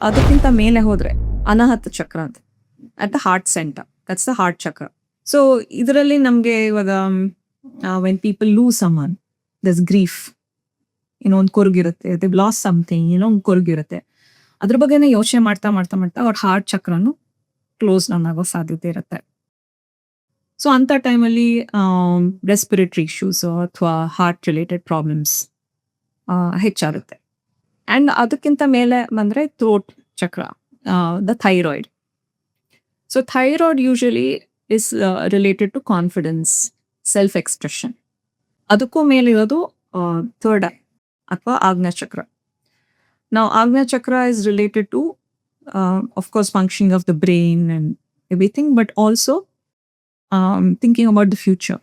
ಅದಕ್ಕಿಂತ ಮೇಲೆ ಹೋದ್ರೆ ಅನಾಹತ ಚಕ್ರ ಅಂತ at the heart centre, that's the heart chakra. So ಇದರಲ್ಲಿ ನಮಗೆ ಇವಾಗ when people lose someone, this grief, ಏನೋ ಒಂದು ಕೊರಗಿರುತ್ತೆ, ದೇ ಲಾಸ್ ಸಮಥಿಂಗ್, ಏನೋ ಒಂದು ಕೊರಗಿರುತ್ತೆ, ಅದ್ರ ಬಗ್ಗೆನೇ ಯೋಚನೆ ಮಾಡ್ತಾ ಮಾಡ್ತಾ ಮಾಡ್ತಾ ಅವ್ರ ಹಾರ್ಟ್ ಚಕ್ರನು ಕ್ಲೋಸ್ ಡೌನ್ ಆಗೋ ಸಾಧ್ಯತೆ ಇರುತ್ತೆ. ಸೊ ಅಂಥ ಟೈಮಲ್ಲಿ ರೆಸ್ಪಿರೇಟರಿ ಇಶ್ಯೂಸ್ ಅಥವಾ ಹಾರ್ಟ್ ರಿಲೇಟೆಡ್ ಪ್ರಾಬ್ಲಮ್ಸ್ ಹೆಚ್ಚಾಗುತ್ತೆ. ಆ್ಯಂಡ್ ಅದಕ್ಕಿಂತ ಮೇಲೆ ಬಂದರೆ throat chakra, the thyroid. So thyroid usually is related to confidence, self expression. ಅದಕ್ಕೂ ಮೇಲಿರೋದು ಥರ್ಡ್ ಐ ಅಥವಾ ಆಜ್ಞಾ ಚಕ್ರ. ನಾವು Ajna chakra is related to of course functioning of the brain and everything, but also thinking about the future,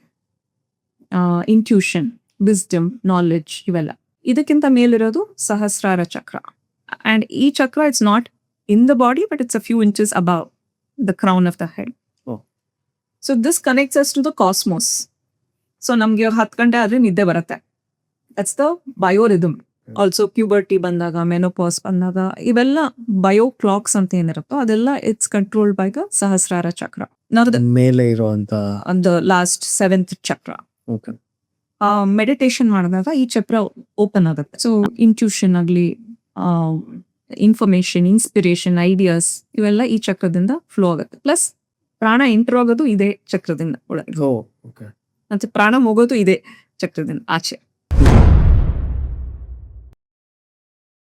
intuition, wisdom, knowledge, ಇವೆಲ್ಲ. ಇದಕ್ಕಿಂತ ಮೇಲಿರೋದು Sahasrara chakra. And ಈ chakra it's not in the body, but it's a few inches above the crown of the head. So this connects us to the cosmos. So ನಮಗೆ 10 ಗಂಟೆ ಆದರೆ ನಿದ್ದೆ ಬರುತ್ತೆ, that's the biorhythm. Also puberty ಬಂದಾಗ, ಮೆನೋಪಾಸ್ ಬಂದಾಗ, ಇವೆಲ್ಲ bio clogs ಅಂತ ಏನಿರುತ್ತೋ ಅದೆಲ್ಲ ಇಟ್ಸ್ ಕಂಟ್ರೋಲ್ಡ್ ಬೈ ದ ಸಹಸ್ರಾರ ಚಕ್ರ. ಮೇಲೆ ಇರುವಂತ ದ ಲಾಸ್ಟ್ 7th ಚಕ್ರ. ಮೆಡಿಟೇಷನ್ ಮಾಡಿದಾಗ ಈ ಚಕ್ರ ಓಪನ್ ಆಗುತ್ತೆ. ಸೊ ಇಂಟ್ಯೂಷನ್ ಆಗಲಿ, ಇನ್ಫಾರ್ಮೇಶನ್, ಇನ್ಸ್ಪಿರೇಷನ್, ಐಡಿಯಾಸ್, ಇವೆಲ್ಲ ಈ ಚಕ್ರದಿಂದ ಫ್ಲೋ ಆಗುತ್ತೆ. ಪ್ಲಸ್ ಪ್ರಾಣ ಎಂಟರ್ ಆಗೋದು ಇದೇ ಚಕ್ರದಿಂದ ಒಳಗೆ, ಮತ್ತೆ ಪ್ರಾಣ ಹೋಗೋದು ಇದೇ ಚಕ್ರದಿಂದ ಆಚೆ.